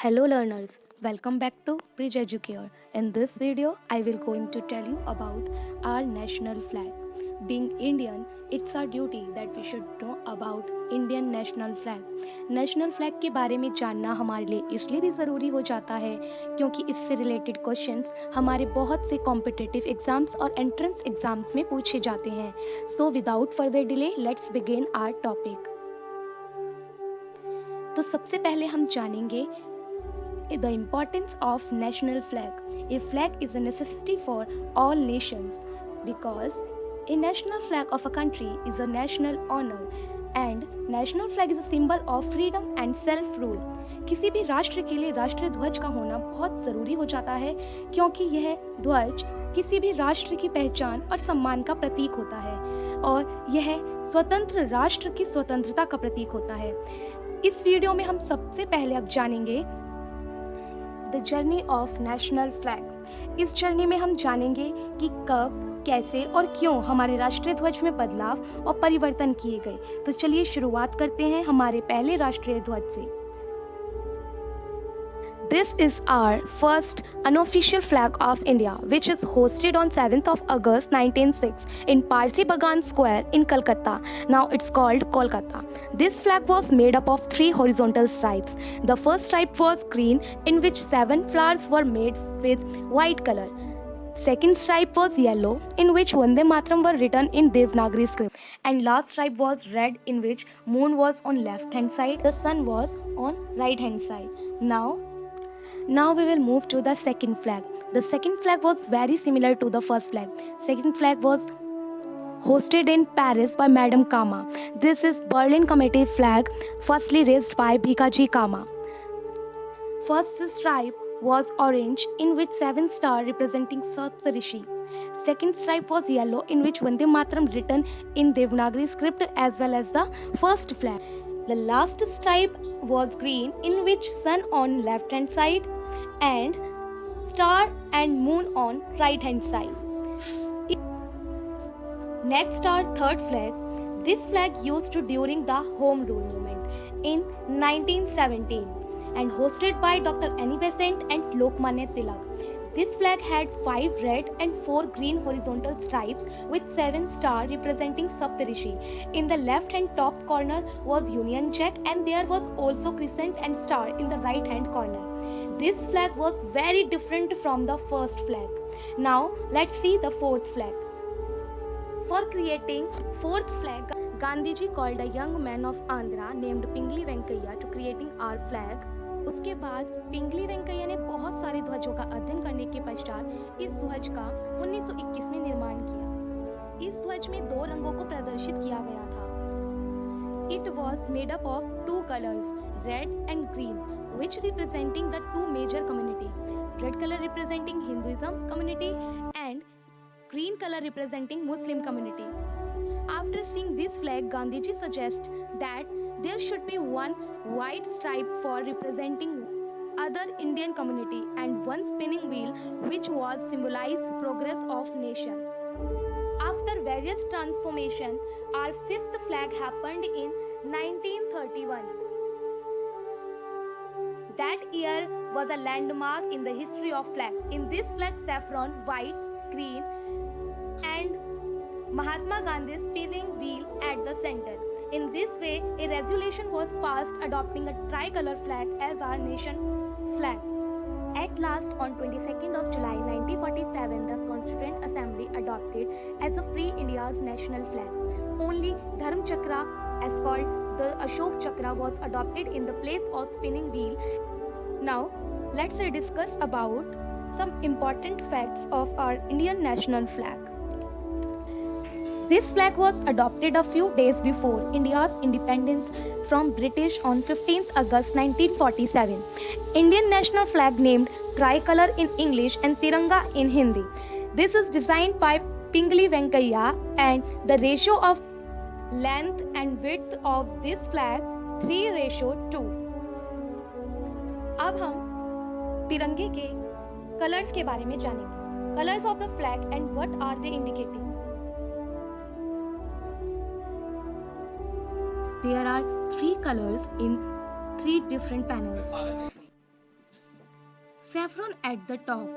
Hello learners, welcome back to Bridge Educare. In this video, I will going to tell you about our national flag. Being Indian, it's our duty that we should know about Indian national flag. National flag के बारे में जानना हमारे लिए इसलिए भी ज़रूरी हो जाता है क्योंकि इससे रिलेटेड क्वेश्चंस हमारे बहुत से कॉम्पिटिटिव एग्जाम्स और एंट्रेंस एग्जाम्स में पूछे जाते हैं. So without further delay let's begin our topic. तो सबसे पहले हम जानेंगे the importance of national flag. A flag is a necessity for all nations because a national flag of a country is a national honor and national flag is a symbol of freedom and self rule. किसी भी राष्ट्र के लिए राष्ट्रीय ध्वज का होना बहुत ज़रूरी हो जाता है क्योंकि यह ध्वज किसी भी राष्ट्र की पहचान और सम्मान का प्रतीक होता है और यह स्वतंत्र राष्ट्र की स्वतंत्रता का प्रतीक होता है. इस वीडियो में हम सबसे पहले अब जानेंगे the journey of national flag. इस जर्नी में हम जानेंगे कि कब, कैसे और क्यों हमारे राष्ट्रीय ध्वज में बदलाव और परिवर्तन किए गए. तो चलिए शुरुआत करते हैं हमारे पहले राष्ट्रीय ध्वज से. This is our first unofficial flag of India, which is hosted on 7th of August 1906 in Parsi Bagan Square in Calcutta. Now it's called Kolkata. This flag was made up of 3 horizontal stripes. The first stripe was green, in which 7 flowers were made with white color. Second stripe was yellow, in which Vande Mataram were written in Devanagari script. And last stripe was red, in which moon was on left hand side, the sun was on right hand side. Now we will move to the second flag. The second flag was very similar to the first flag. Second flag was hosted in Paris by Madame Kama. This is Berlin Committee flag, firstly raised by Bikaji Kama. First stripe was orange, in which 7 stars representing Saptarishi. Second stripe was yellow, in which Vande Mataram written in Devanagari script as well as the first flag. The last stripe was green, in which sun on left hand side and star and moon on right hand side. Next our third flag. This flag used during the Home Rule movement in 1917 and hosted by Dr. Annie Besant and Lokmanya Tilak. This flag had 5 red and 4 green horizontal stripes with 7 stars representing Saptarishi. In the left hand top corner was Union Jack and there was also crescent and star in the right hand corner. This flag was very different from the first flag. Now let's see the fourth flag. For creating fourth flag, Gandhiji called a young man of Andhra named Pingali Venkaiah to creating our flag. उसके बाद पिंगली वेंकैया ने बहुत सारे ध्वजों का अध्ययन करने के पश्चात इस ध्वज का 1921 में निर्माण किया. इस ध्वज में 2 रंगों को प्रदर्शित किया गया था. It was made up of 2 colors, red and green, which representing the 2 major community. Red color representing Hinduism community and green color representing Muslim community. After seeing this flag, Gandhiji suggests that there should be one white stripe for representing other Indian community and one spinning wheel which was symbolize progress of nation. After various transformation, our 5th flag happened in 1931. That year was a landmark in the history of flag. In this flag, saffron, white, green and Mahatma Gandhi's spinning wheel at the center. In this way, a resolution was passed adopting a tricolor flag as our nation flag. At last, on 22nd of July 1947, the Constituent Assembly adopted as a free India's national flag. Only Dharm Chakra, as called the Ashok Chakra, was adopted in the place of spinning wheel. Now, let's discuss about some important facts of our Indian national flag. This flag was adopted a few days before India's independence from British on 15th August 1947. Indian national flag named tricolor in English and Tiranga in Hindi. This is designed by Pingali Venkaiah and the ratio of length and width of this flag 3:2. अब हम तिरंगे के colours के बारे में जानेंगे. Colors of the flag and what are they indicating? There are 3 colors in 3 different panels. saffron at the top,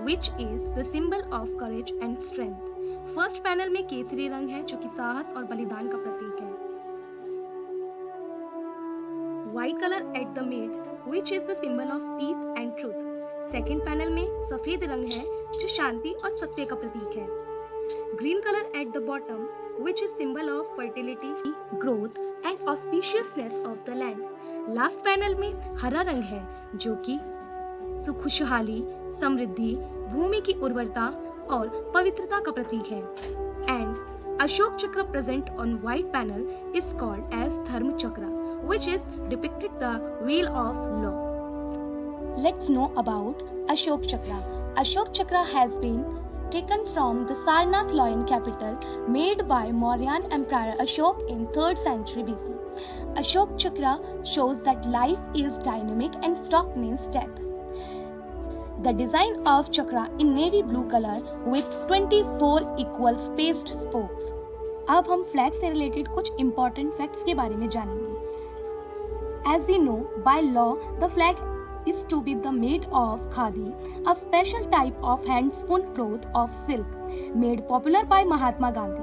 which is the symbol of courage and strength. First panel में केसरी रंग है जो कि साहस और बलिदान का प्रतीक है. White color at the mid, which is the symbol of peace and truth. Second panel में सफेद रंग है जो शांति और सत्य का प्रतीक है. Green color at the bottom, which is symbol of fertility, growth and auspiciousness of the land. Last panel में हरा रंग है जो कि खुशहाली, समृद्धि, भूमि की उर्वरता और पवित्रता का प्रतीक है. And Ashok Chakra present on white panel is called as Dharma Chakra, which is depicted the wheel of law. Let's know about Ashok Chakra. Ashok Chakra has been taken from the Sarnath lion capital made by Mauryan Emperor Ashok in 3rd century BC. Ashok Chakra shows that life is dynamic and stock means death. The design of chakra in navy blue color with 24 equal spaced spokes. अब हम flag से related कुछ important facts के बारे में जानेंगे. As we know, by law, the flag is to be the made of khadi, a special type of hand spun cloth of silk, made popular by Mahatma Gandhi.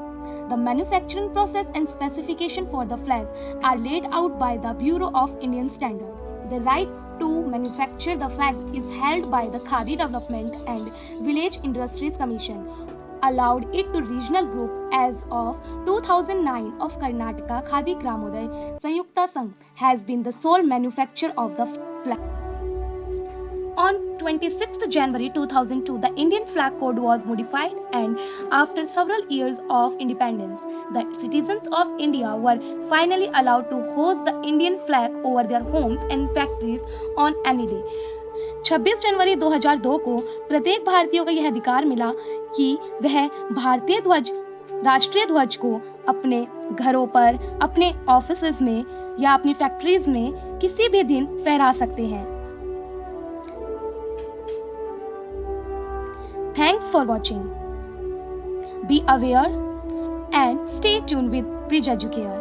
The manufacturing process and specification for the flag are laid out by the Bureau of Indian Standard. The right to manufacture the flag is held by the Khadi Development and Village Industries Commission, allowed it to regional group as of 2009 of Karnataka. Khadi Gramoday Sanyukta Sangh has been the sole manufacturer of the flag. On 26th January 2002, the Indian flag code was modified, and after several years of independence, the citizens of India were finally allowed to hoist the Indian flag over their homes and factories on any day. 26 जनवरी 2002 को प्रत्येक भारतीय को यह अधिकार मिला कि वह भारतीय ध्वज, राष्ट्रीय ध्वज को अपने घरों पर, अपने ऑफिसेज में या अपनी फैक्ट्रीज में किसी भी दिन फहरा सकते हैं. Thanks for watching. Be aware and stay tuned with Bridge Educare.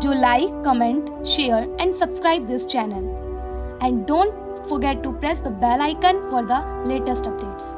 Do like, comment, share and subscribe this channel. And don't forget to press the bell icon for the latest updates.